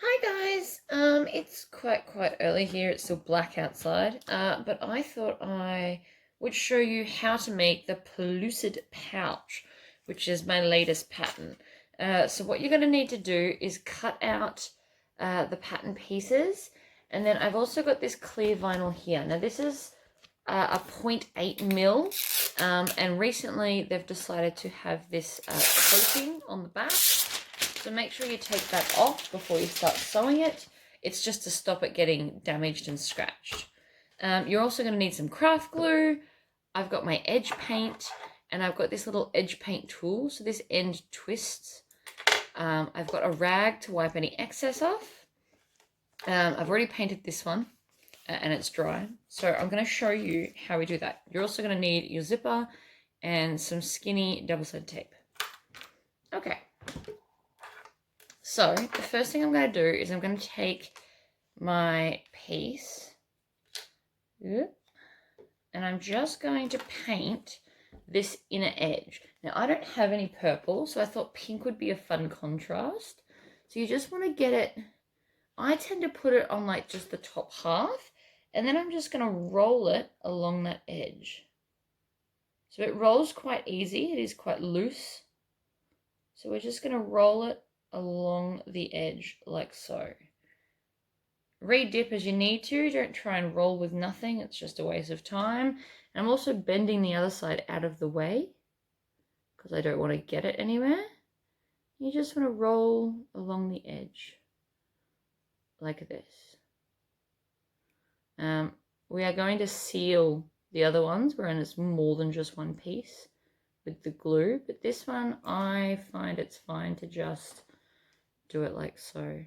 Hi guys, it's quite early here. It's still black outside, but I thought I would show you how to make the Pellucid pouch, which is my latest pattern. So what you're going to need to do is cut out the pattern pieces, and then I've also got this clear vinyl here. Now this is a 0.8 mil, and recently they've decided to have this coating on the back. So make sure you take that off before you start sewing it. It's just to stop it getting damaged and scratched. You're also going to need some craft glue. I've got my edge paint, and I've got this little edge paint tool. So this end twists. I've got a rag to wipe any excess off. I've already painted this one, and it's dry. So I'm going to show you how we do that. You're also going to need your zipper and some skinny double-sided tape. Okay. So the first thing I'm going to do is I'm going to take my piece and I'm just going to paint this inner edge. Now I don't have any purple, so I thought pink would be a fun contrast. So you just want to get it, I tend to put it on like just the top half, and then I'm just going to roll it along that edge. So it rolls quite easy, it is quite loose. So we're just going to roll it along the edge like so. Re-dip as you need to. Don't try and roll with nothing. It's just a waste of time. And I'm also bending the other side out of the way because I don't want to get it anywhere. You just want to roll along the edge like this. We are going to seal the other ones wherein it's more than just one piece with the glue, but this one I find it's fine to just do it like so.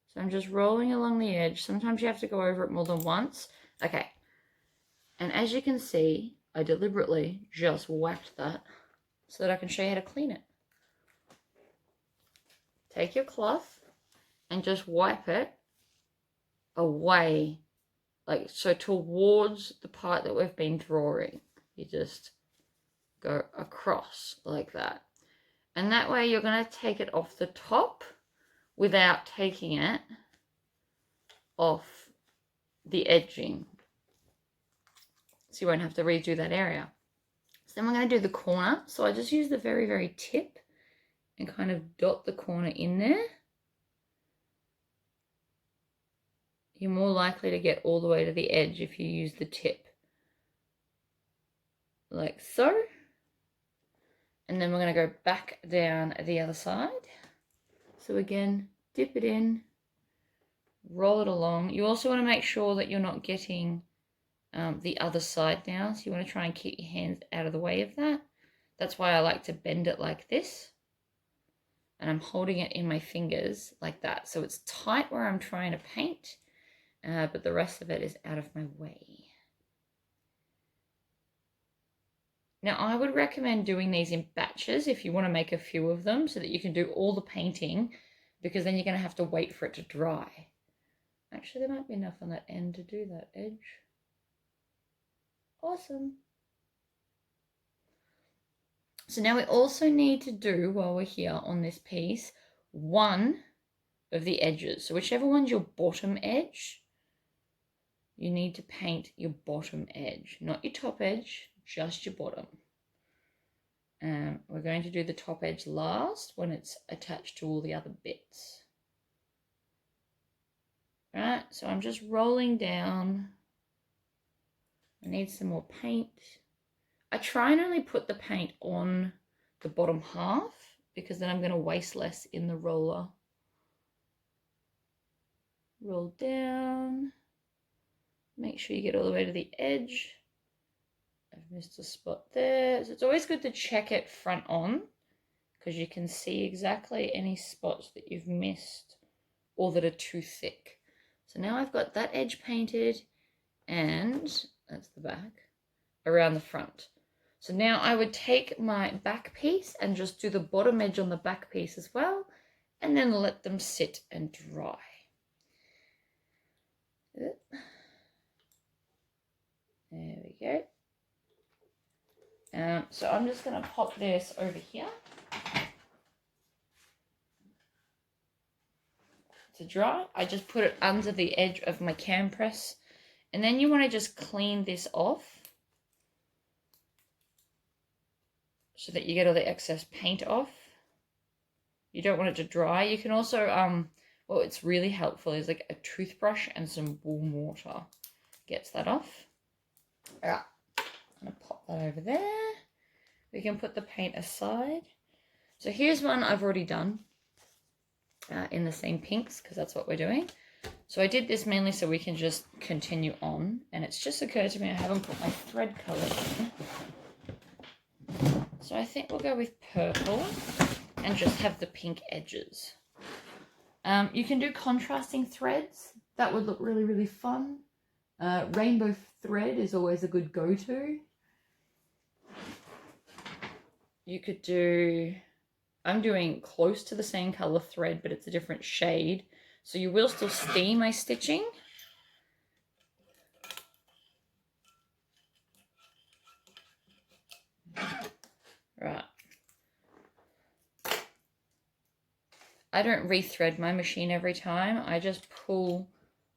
So I'm just rolling along the edge. Sometimes you have to go over it more than once. Okay. And as you can see, I deliberately just whacked that so that I can show you how to clean it. Take your cloth and just wipe it away, like so, towards the part that we've been drawing. You just go across like that. And that way you're going to take it off the top without taking it off the edging. So you won't have to redo that area. So then we're going to do the corner. So I just use the very tip and kind of dot the corner in there. You're more likely to get all the way to the edge if you use the tip. Like so. And then we're going to go back down the other side. So again, dip it in, roll it along. You also want to make sure that you're not getting the other side now. So you want to try and keep your hands out of the way of that. That's why I like to bend it like this. And I'm holding it in my fingers like that. So it's tight where I'm trying to paint, but the rest of it is out of my way. Now I would recommend doing these in batches if you want to make a few of them so that you can do all the painting, because then you're going to have to wait for it to dry. Actually, there might be enough on that end to do that edge. Awesome. So now we also need to do, while we're here on this piece, one of the edges. So whichever one's your bottom edge, you need to paint your bottom edge, not your top edge, just your bottom. We're going to do the top edge last when it's attached to all the other bits. Right, so I'm just rolling down. I need some more paint. I try and only put the paint on the bottom half because then I'm going to waste less in the roller. Roll down. Make sure you get all the way to the edge. I've missed a spot there. So it's always good to check it front on because you can see exactly any spots that you've missed or that are too thick. So now I've got that edge painted, and that's the back, around the front. So now I would take my back piece and just do the bottom edge on the back piece as well, and then let them sit and dry. There we go. So I'm just going to pop this over here. to dry, I just put it under the edge of my cam press. And then you want to just clean this off so that you get all the excess paint off. You don't want it to dry. You can also, what's really helpful is like a toothbrush and some warm water. Gets that off. All right, I'm going to pop that over there. We can put the paint aside. So here's one I've already done in the same pinks because that's what we're doing. So I did this mainly so we can just continue on. And it's just occurred to me I haven't put my thread color in. So I think we'll go with purple and just have the pink edges. You can do contrasting threads. That would look really, really fun. Rainbow thread is always a good go-to. You could do, I'm doing close to the same color thread, but it's a different shade. So you will still see my stitching. Right. I don't rethread my machine every time. I just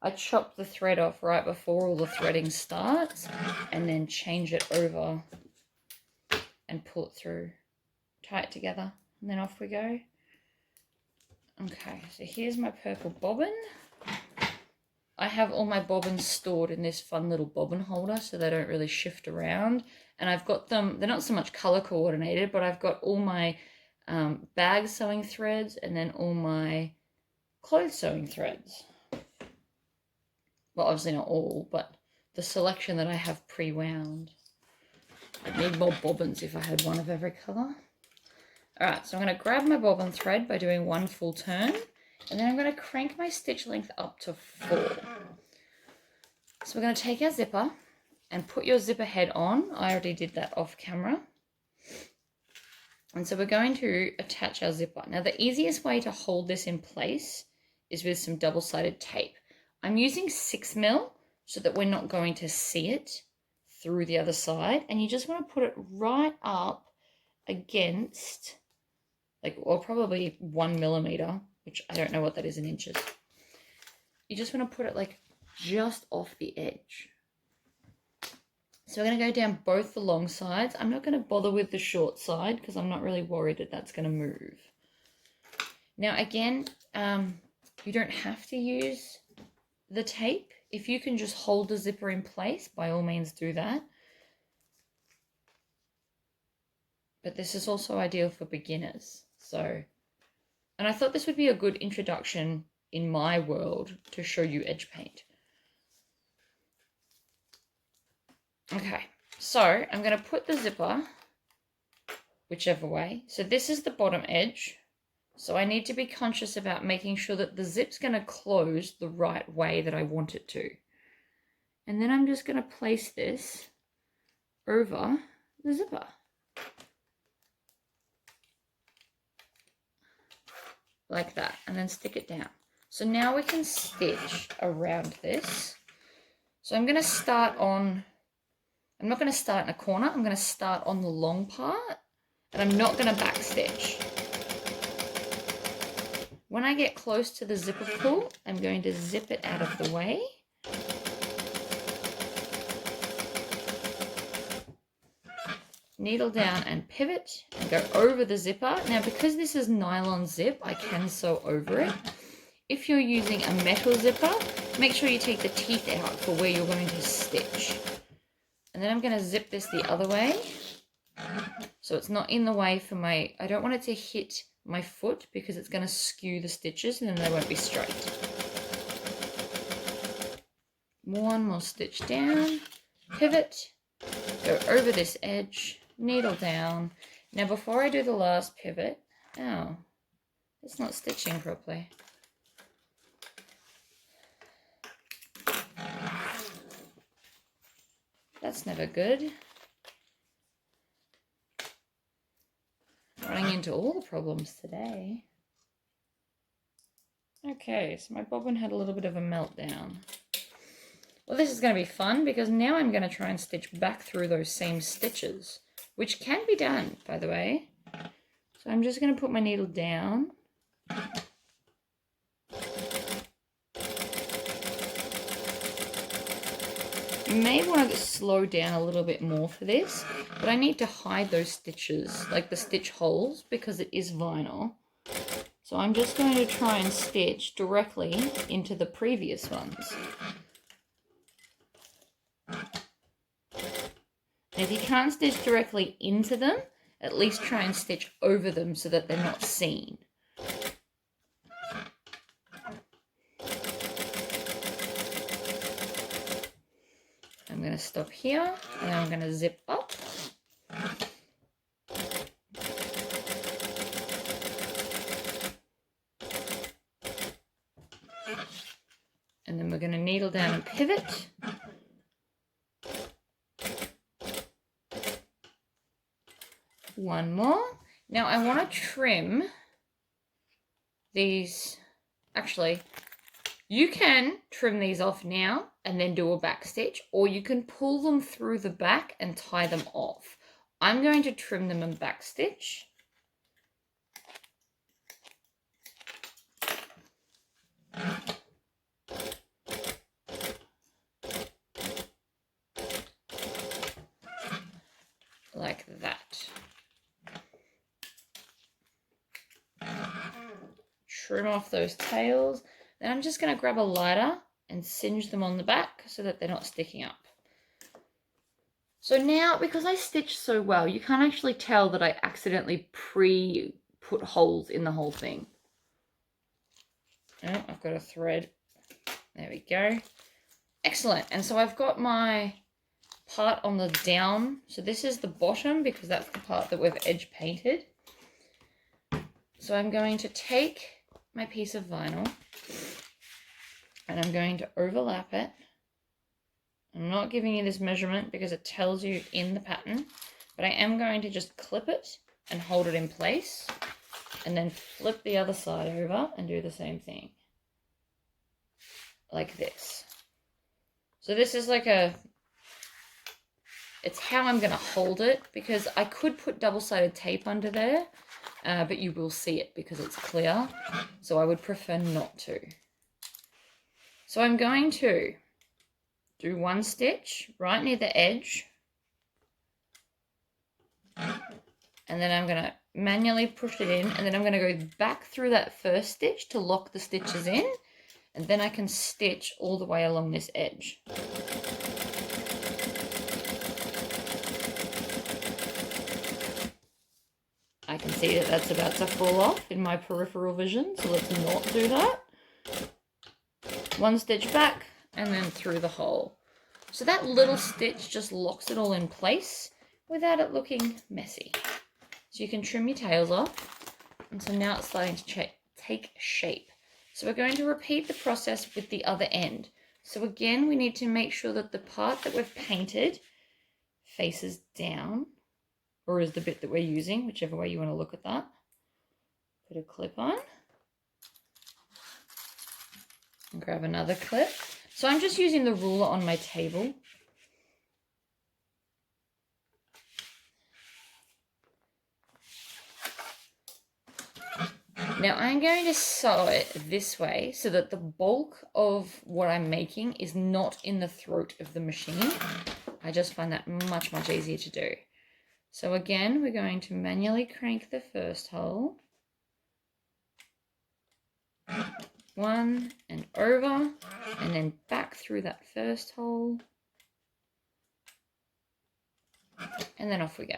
I chop the thread off right before all the threading starts and then change it over and pull it through. Tie it together and then off we go. Okay, so here's my purple bobbin. I have all my bobbins stored in this fun little bobbin holder so they don't really shift around. And I've got them, they're not so much color coordinated, but I've got all my bag sewing threads and then all my clothes sewing threads. Well, obviously not all, but the selection that I have pre-wound. I'd need more bobbins if I had one of every color. All right, so I'm going to grab my bobbin thread by doing one full turn, and then I'm going to crank my stitch length up to 4. So we're going to take our zipper and put your zipper head on. I already did that off camera. And so we're going to attach our zipper. Now the easiest way to hold this in place is with some double-sided tape. I'm using 6mm so that we're not going to see it through the other side. And you just want to put it right up against, like, or probably 1mm, which I don't know what that is in inches. You just want to put it like just off the edge. So we're going to go down both the long sides. I'm not going to bother with the short side because I'm not really worried that that's going to move. Now again, you don't have to use the tape. If you can just hold the zipper in place, by all means do that. But this is also ideal for beginners. So, and I thought this would be a good introduction in my world to show you edge paint. Okay, so I'm going to put the zipper whichever way. So this is the bottom edge. So I need to be conscious about making sure that the zip's going to close the right way that I want it to. And then I'm just going to place this over the zipper. Like that, and then stick it down. So now we can stitch around this. So I'm going to start on, I'm not going to start in a corner, I'm going to start on the long part, and I'm not going to back stitch. When I get close to the zipper pull, I'm going to zip it out of the way. Needle down and pivot and go over the zipper. Now because this is nylon zip, I can sew over it. If you're using a metal zipper, make sure you take the teeth out for where you're going to stitch. And then I'm going to zip this the other way. So it's not in the way for my, I don't want it to hit my foot because it's going to skew the stitches and then they won't be straight. One more stitch down, pivot, go over this edge, needle down. Now before I do the last pivot, oh, it's not stitching properly. That's never good. Running into all the problems today. Okay, so my bobbin had a little bit of a meltdown. Well, this is going to be fun because now I'm going to try and stitch back through those same stitches, which can be done, by the way. So I'm just going to put my needle down. You may want to slow down a little bit more for this, but I need to hide those stitches, like the stitch holes, because it is vinyl. So I'm just going to try and stitch directly into the previous ones. And if you can't stitch directly into them, at least try and stitch over them so that they're not seen. I'm going to stop here and then I'm going to zip up. And then we're going to needle down and pivot. One more. Now I want to trim these. Actually, you can trim these off now and then do a back stitch, or you can pull them through the back and tie them off. I'm going to trim them and back stitch. Like that. Trim off those tails. Then I'm just going to grab a lighter and singe them on the back so that they're not sticking up. So now, because I stitched so well, you can't actually tell that I accidentally put holes in the whole thing. Oh, I've got a thread. There we go. Excellent. And so I've got my part on the down. So this is the bottom because that's the part that we've edge painted. So I'm going to take my piece of vinyl and I'm going to overlap it. I'm not giving you this measurement because it tells you in the pattern, but I am going to just clip it and hold it in place and then flip the other side over and do the same thing. Like this. So this is like it's how I'm going to hold it, because I could put double-sided tape under there, but you will see it because it's clear. So I would prefer not to. So I'm going to do one stitch right near the edge. And then I'm going to manually push it in, and then I'm going to go back through that first stitch to lock the stitches in, and then I can stitch all the way along this edge. I can see that that's about to fall off in my peripheral vision, so let's not do that. One stitch back and then through the hole. So that little stitch just locks it all in place without it looking messy. So you can trim your tails off, and so now it's starting to take shape. So we're going to repeat the process with the other end. So again, we need to make sure that the part that we've painted faces down, or is the bit that we're using, whichever way you want to look at that. Put a clip on. And grab another clip. So I'm just using the ruler on my table. Now I'm going to sew it this way so that the bulk of what I'm making is not in the throat of the machine. I just find that much, much easier to do. So again, we're going to manually crank the first hole. One and over, and then back through that first hole. And then off we go.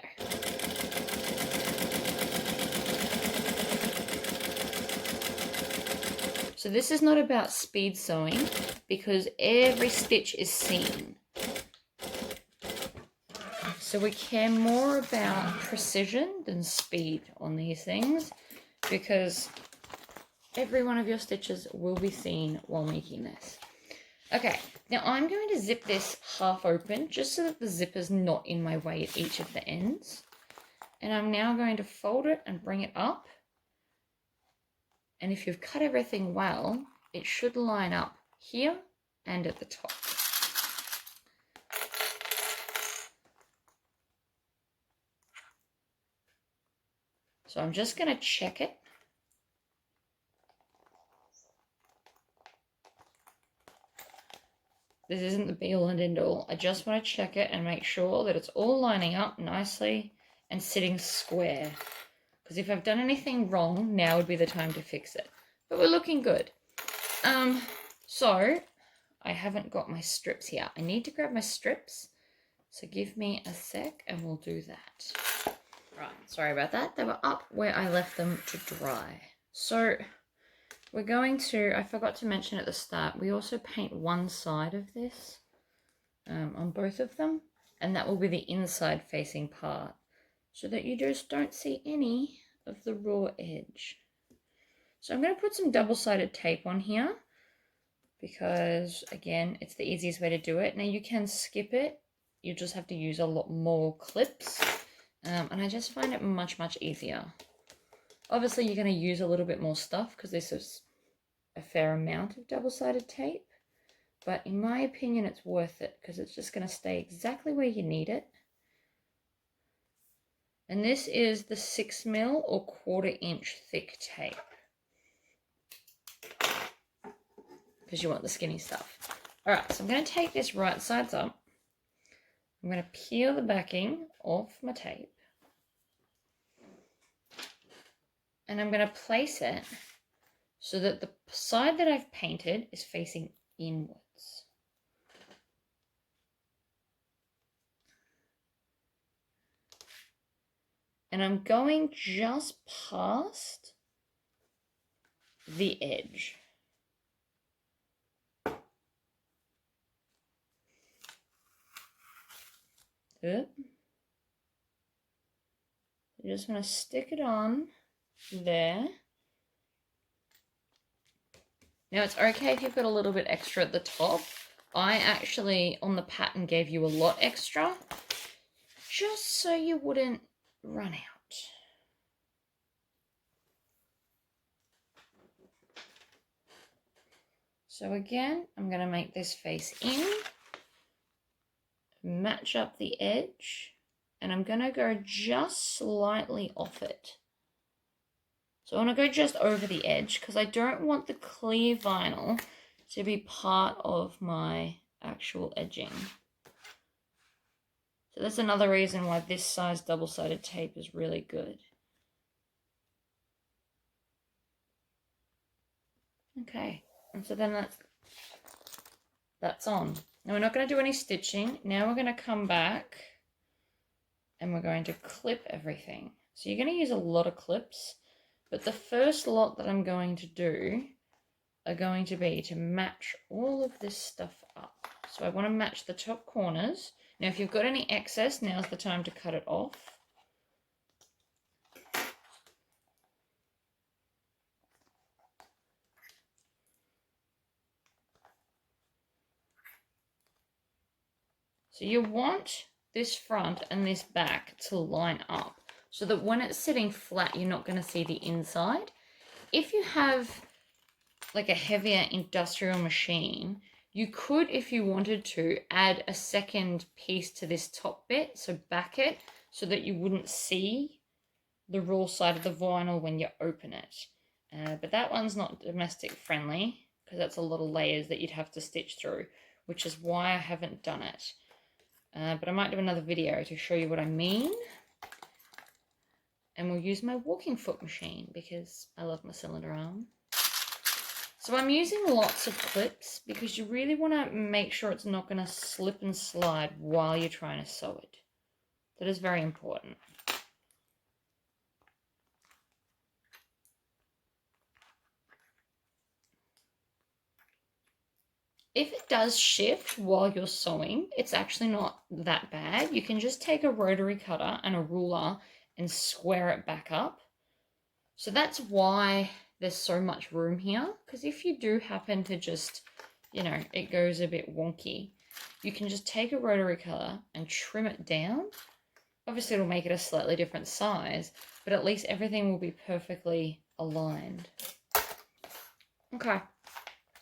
So this is not about speed sewing because every stitch is seen. So we care more about precision than speed on these things, because every one of your stitches will be seen while making this. Okay, now I'm going to zip this half open just so that the zipper's not in my way at each of the ends. And I'm now going to fold it and bring it up. And if you've cut everything well, it should line up here and at the top. So I'm just going to check it. This isn't the be-all and end-all. I just want to check it and make sure that it's all lining up nicely and sitting square. Because if I've done anything wrong, now would be the time to fix it. But we're looking good. So I haven't got my strips here. I need to grab my strips. So give me a sec and we'll do that. Right, sorry about that. They were up where I left them to dry. So we're going to, I forgot to mention at the start, we also paint one side of this on both of them. And that will be the inside facing part, so that you just don't see any of the raw edge. So I'm going to put some double-sided tape on here because, again, it's the easiest way to do it. Now you can skip it. You just have to use a lot more clips. And I just find it much, much easier. Obviously, you're going to use a little bit more stuff because this is a fair amount of double-sided tape. But in my opinion, it's worth it because it's just going to stay exactly where you need it. And this is the 6mm or 1/4 inch thick tape. Because you want the skinny stuff. Alright, so I'm going to take this right sides up. I'm going to peel the backing off my tape. And I'm going to place it so that the side that I've painted is facing inwards. And I'm going just past the edge. Good. You just want to stick it on there. Now it's okay if you've got a little bit extra at the top. I actually, on the pattern, gave you a lot extra, just so you wouldn't run out. So again, I'm going to make this face in, match up the edge, and I'm going to go just slightly off it. So I want to go just over the edge because I don't want the clear vinyl to be part of my actual edging. So that's another reason why this size double-sided tape is really good. Okay, and so then that's on. Now we're not going to do any stitching. Now we're going to come back and we're going to clip everything. So you're going to use a lot of clips, but the first lot that I'm going to do are going to be to match all of this stuff up. So I want to match the top corners. Now if you've got any excess, now's the time to cut it off. So you want this front and this back to line up so that when it's sitting flat, you're not going to see the inside. If you have like a heavier industrial machine, you could, if you wanted to, add a second piece to this top bit, so back it, so that you wouldn't see the raw side of the vinyl when you open it. But that one's not domestic friendly because that's a lot of layers that you'd have to stitch through, which is why I haven't done it. But I might do another video to show you what I mean. And we'll use my walking foot machine because I love my cylinder arm. So I'm using lots of clips because you really want to make sure it's not going to slip and slide while you're trying to sew it. That is very important. If it does shift while you're sewing, it's actually not that bad. You can just take a rotary cutter and a ruler and square it back up. So that's why there's so much room here, because if you do happen to just, you know, it goes a bit wonky, you can just take a rotary cutter and trim it down. Obviously it'll make it a slightly different size, but at least everything will be perfectly aligned. Okay.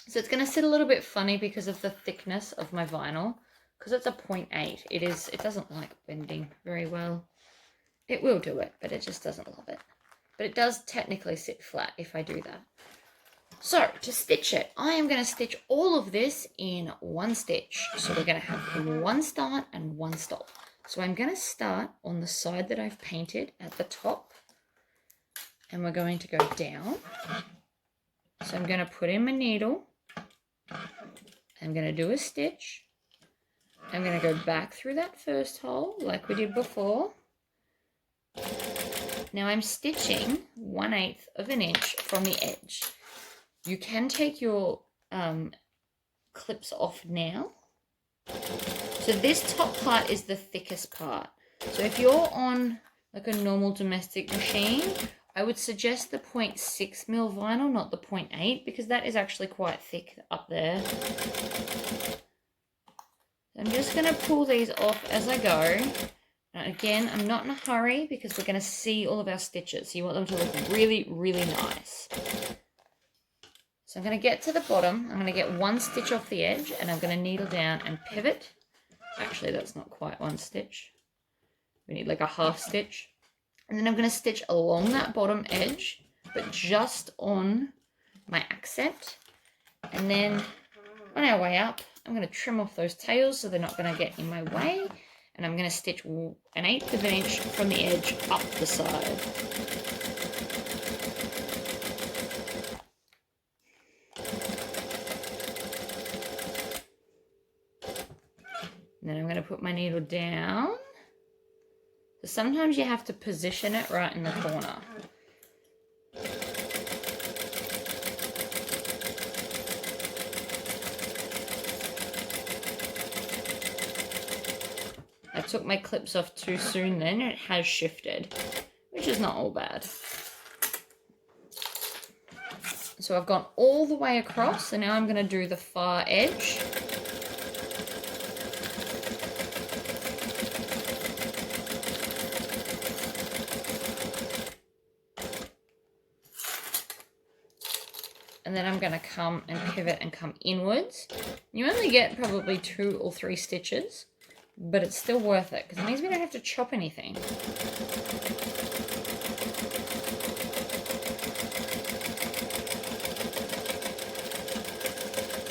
So it's going to sit a little bit funny because of the thickness of my vinyl. Because it's a 0.8, it doesn't like bending very well. It will do it, but it just doesn't love it. But it does technically sit flat if I do that. So to stitch it, I am going to stitch all of this in one stitch. So we're going to have one start and one stop. So I'm going to start on the side that I've painted at the top, and we're going to go down. So I'm going to put in my needle. I'm going to do a stitch. I'm going to go back through that first hole like we did before. Now I'm stitching 1/8 of an inch from the edge. You can take your clips off now. So this top part is the thickest part. So if you're on like a normal domestic machine, I would suggest the 0.6 mil vinyl, not the 0.8, because that is actually quite thick up there. I'm just going to pull these off as I go. And again, I'm not in a hurry because we're going to see all of our stitches. So you want them to look really, really nice. So I'm going to get to the bottom. I'm going to get one stitch off the edge, and I'm going to needle down and pivot. Actually, that's not quite one stitch. We need like a half stitch. And then I'm going to stitch along that bottom edge, but just on my accent. And then on our way up, I'm going to trim off those tails so they're not going to get in my way. And I'm going to stitch 1/8 of an inch from the edge up the side. And then I'm going to put my needle down. So sometimes you have to position it right in the corner. I took my clips off too soon then, and it has shifted, which is not all bad. So I've gone all the way across, and now I'm going to do the far edge. And then I'm going to come and pivot and come inwards. You only get probably 2 or 3 stitches, but it's still worth it because it means we don't have to chop anything.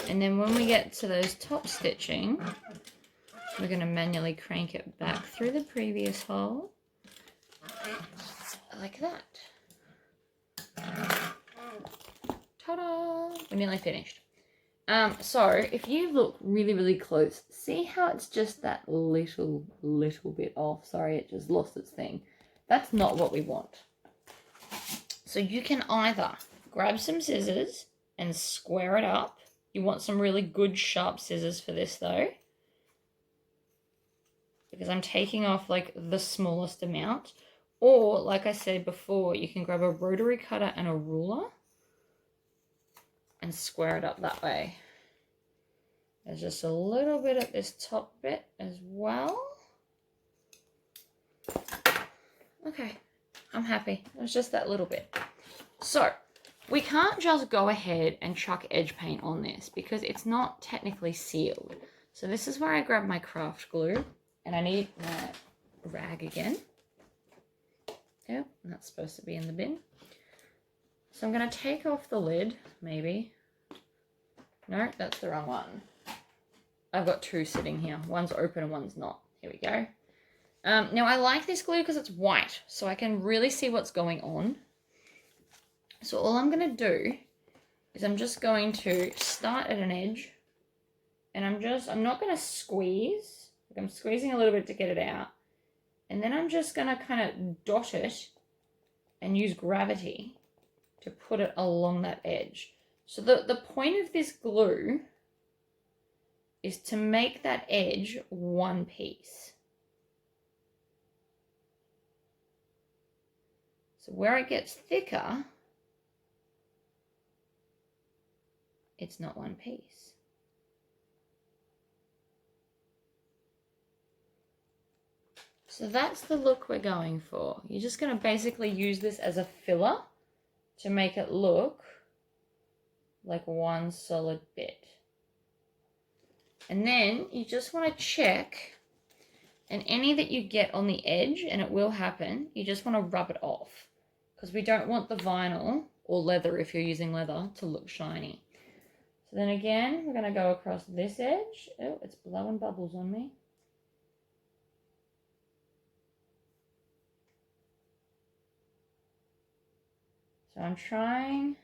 And then when we get to those top stitching, we're going to manually crank it back through the previous hole, like that. Ta-da! We're nearly finished. So if you look really, really close, see how it's just that little bit off. Sorry, it just lost its thing. That's not what we want. So you can either grab some scissors and square it up. You want some really good sharp scissors for this though, because I'm taking off like the smallest amount. Or like I said before, you can grab a rotary cutter and a ruler and square it up that way. There's just a little bit at this top bit as well. Okay, I'm happy. It was just that little bit. So we can't just go ahead and chuck edge paint on this because it's not technically sealed. So this is where I grab my craft glue, and I need my rag again. Yep, that's supposed to be in the bin. So I'm going to take off the lid, maybe. No, that's the wrong one. I've got 2 sitting here. One's open and one's not. Here we go. Now I like this glue because it's white, so I can really see what's going on. So all I'm going to do is I'm just going to start at an edge, and I'm not going to squeeze. Like I'm squeezing a little bit to get it out. And then I'm just going to kind of dot it and use gravity to put it along that edge. So the point of this glue is to make that edge one piece. So where it gets thicker, it's not one piece. So that's the look we're going for. You're just going to basically use this as a filler to make it look like one solid bit. And then you just want to check, and any that you get on the edge, and it will happen, you just want to rub it off because we don't want the vinyl or leather if you're using leather to look shiny. So then again, we're going to go across this edge. Oh, it's blowing bubbles on me. So I'm trying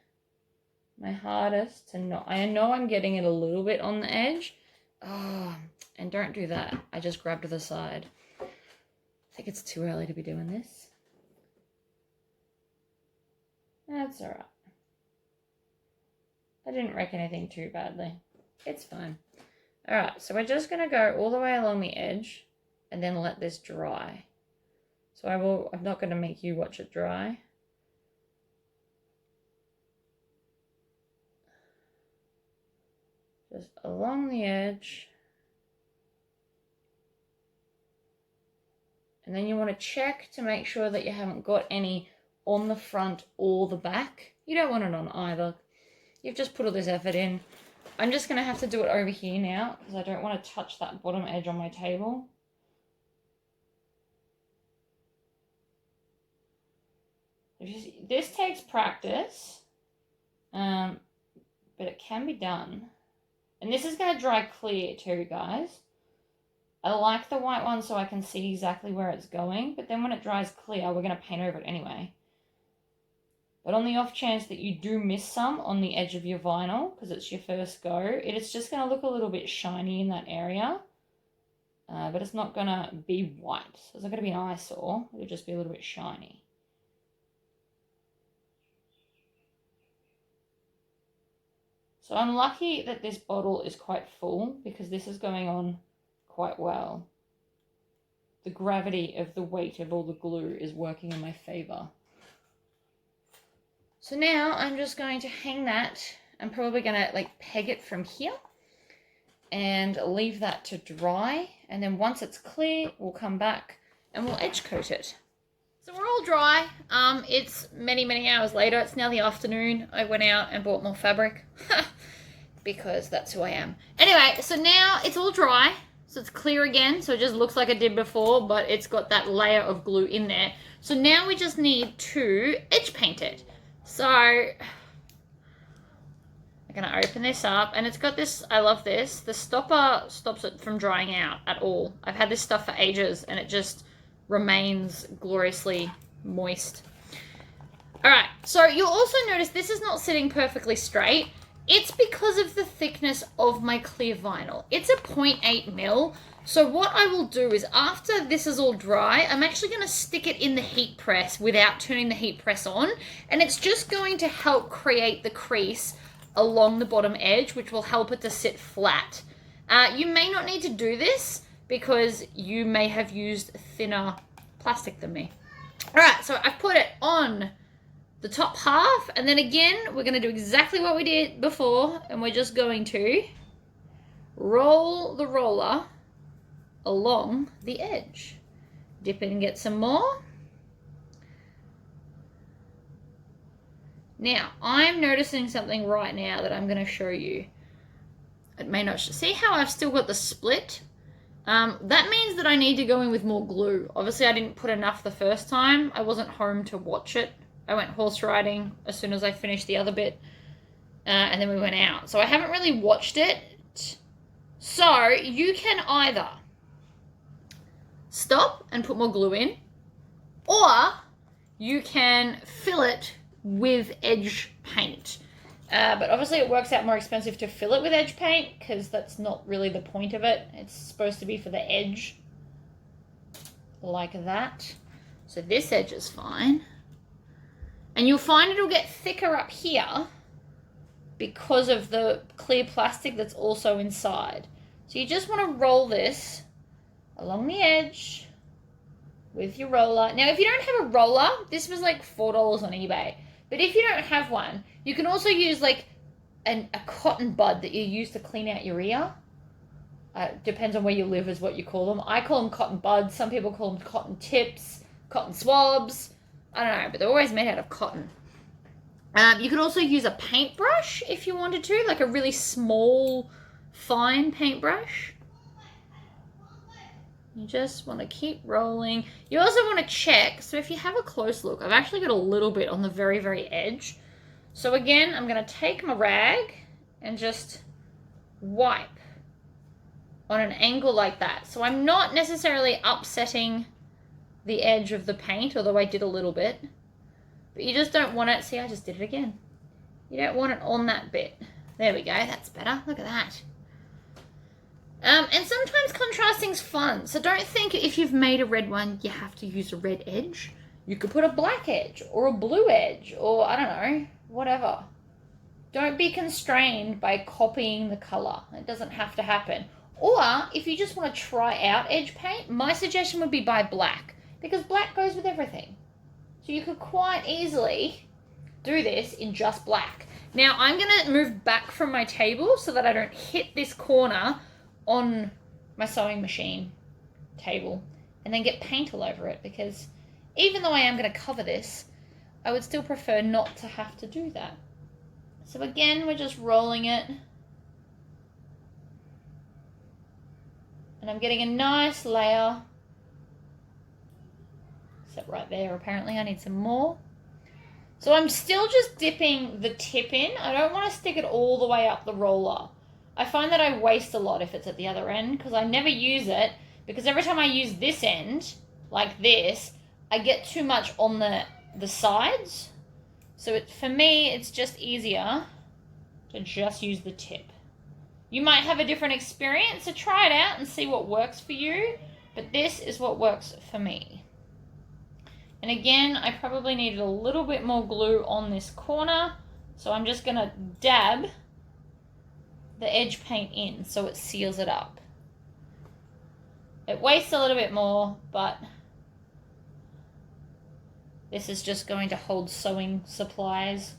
my hardest to not, I know I'm getting it a little bit on the edge. Oh, and don't do that. I just grabbed the side. I think it's too early to be doing this. That's all right. I didn't wreck anything too badly. It's fine. All right, so we're just going to go all the way along the edge and then let this dry. So I'm not going to make you watch it dry. Just along the edge. And then you want to check to make sure that you haven't got any on the front or the back. You don't want it on either. You've just put all this effort in. I'm just going to have to do it over here now because I don't want to touch that bottom edge on my table. This takes practice, but it can be done. And this is going to dry clear too, guys. I like the white one so I can see exactly where it's going, but then when it dries clear, we're going to paint over it anyway. But on the off chance that you do miss some on the edge of your vinyl, because it's your first go, it's just going to look a little bit shiny in that area. But it's not going to be white. So it's not going to be an eyesore. It'll just be a little bit shiny. So I'm lucky that this bottle is quite full because this is going on quite well. The gravity of the weight of all the glue is working in my favor. So now I'm just going to hang that. I'm probably going to like peg it from here and leave that to dry. And then once it's clear, we'll come back and we'll edge coat it. So we're all dry. It's many, many hours later. It's now the afternoon. I went out and bought more fabric because that's who I am. Anyway, so now it's all dry. So it's clear again. So it just looks like it did before, but it's got that layer of glue in there. So now we just need to edge paint it. So I'm going to open this up and it's got this, I love this. The stopper stops it from drying out at all. I've had this stuff for ages and it just remains gloriously moist. All right, so you'll also notice this is not sitting perfectly straight. It's because of the thickness of my clear vinyl. It's a 0.8 mil. So what I will do is after this is all dry, I'm actually going to stick it in the heat press without turning the heat press on. And it's just going to help create the crease along the bottom edge, which will help it to sit flat. You may not need to do this because you may have used thinner plastic than me. All right, so I've put it on the top half, and then again, we're going to do exactly what we did before, and we're just going to roll the roller along the edge. Dip it and get some more. Now, I'm noticing something right now that I'm going to show you. It may not see how I've still got the split. That means that I need to go in with more glue. Obviously, I didn't put enough the first time. I wasn't home to watch it. I went horse riding as soon as I finished the other bit. And then we went out. So I haven't really watched it. So you can either stop and put more glue in, or you can fill it with edge paint. But obviously it works out more expensive to fill it with edge paint because that's not really the point of it. It's supposed to be for the edge, like that. So this edge is fine. And you'll find it'll get thicker up here because of the clear plastic that's also inside. So you just want to roll this along the edge with your roller. Now, if you don't have a roller, this was like $4 on eBay. But if you don't have one, you can also use like a cotton bud that you use to clean out your ear. Depends on where you live is what you call them. I call them cotton buds. Some people call them cotton tips, cotton swabs. I don't know, but they're always made out of cotton. You can also use a paintbrush if you wanted to, like a really small, fine paintbrush. You just want to keep rolling. You also want to check, so if you have a close look, I've actually got a little bit on the very, very edge. So again, I'm going to take my rag and just wipe on an angle like that. So I'm not necessarily upsetting the edge of the paint, although I did a little bit. But you just don't want it. See, I just did it again. You don't want it on that bit. There we go. That's better. Look at that. And sometimes contrasting's fun. So don't think if you've made a red one, you have to use a red edge. You could put a black edge or a blue edge or, I don't know, whatever. Don't be constrained by copying the color. It doesn't have to happen. Or if you just want to try out edge paint, my suggestion would be buy black, because black goes with everything. So you could quite easily do this in just black. Now I'm going to move back from my table so that I don't hit this corner on my sewing machine table and then get paint all over it, because even though I am going to cover this, I would still prefer not to have to do that. So again, we're just rolling it. And I'm getting a nice layer. Except right there, apparently I need some more. So I'm still just dipping the tip in. I don't want to stick it all the way up the roller. I find that I waste a lot if it's at the other end, because I never use it, because every time I use this end, like this, I get too much on the sides. So for me, it's just easier to just use the tip. You might have a different experience, so try it out and see what works for you, but this is what works for me. And again, I probably needed a little bit more glue on this corner, so I'm just going to dab the edge paint in so it seals it up. It wastes a little bit more, but this is just going to hold sewing supplies,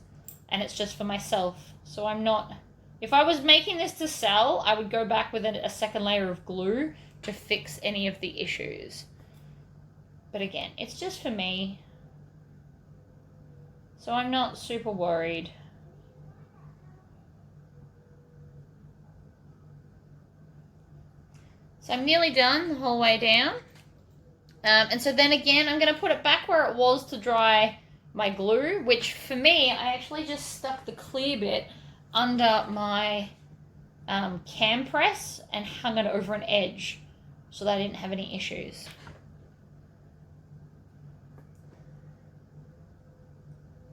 and it's just for myself. So I'm not, if I was making this to sell, I would go back with a second layer of glue to fix any of the issues. But again, it's just for me, so I'm not super worried. So I'm nearly done the whole way down. And so then again, I'm going to put it back where it was to dry my glue, which for me, I actually just stuck the clear bit under my cam press and hung it over an edge so that I didn't have any issues.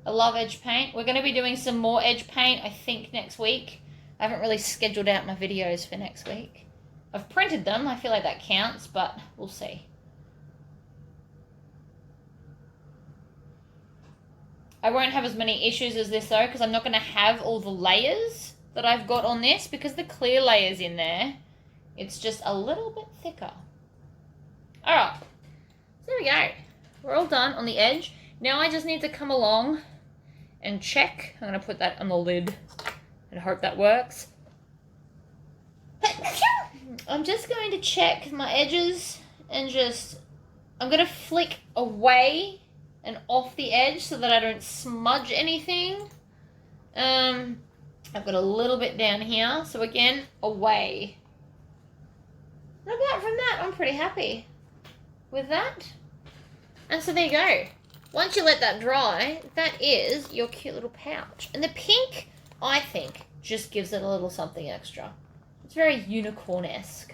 I love edge paint. We're going to be doing some more edge paint, I think, next week. I haven't really scheduled out my videos for next week. I've printed them. I feel like that counts, but we'll see. I won't have as many issues as this, though, because I'm not going to have all the layers that I've got on this, because the clear layer's in there. It's just a little bit thicker. All right. So there we go. We're all done on the edge. Now I just need to come along and check. I'm going to put that on the lid and hope that works. I'm just going to check my edges and I'm going to flick away and off the edge so that I don't smudge anything. I've got a little bit down here, so again, away. And apart from that, I'm pretty happy with that. And so there you go. Once you let that dry, that is your cute little pouch. And the pink, I think, just gives it a little something extra. It's very unicorn-esque.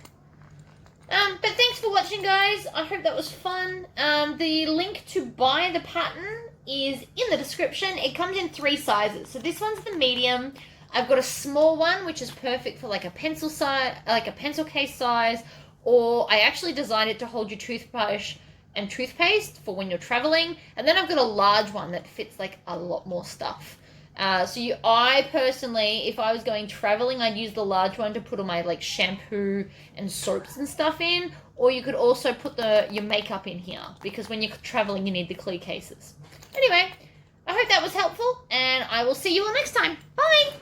But thanks for watching, guys. I hope that was fun. The link to buy the pattern is in the description. It comes in 3 sizes. So this one's the medium. I've got a small one, which is perfect for like a pencil size, like a pencil case size, or I actually designed it to hold your toothbrush and toothpaste for when you're traveling. And then I've got a large one that fits like a lot more stuff. I personally, if I was going traveling, I'd use the large one to put all my like shampoo and soaps and stuff in. Or you could also put your makeup in here, because when you're traveling, you need the clear cases. Anyway, I hope that was helpful, and I will see you all next time. Bye!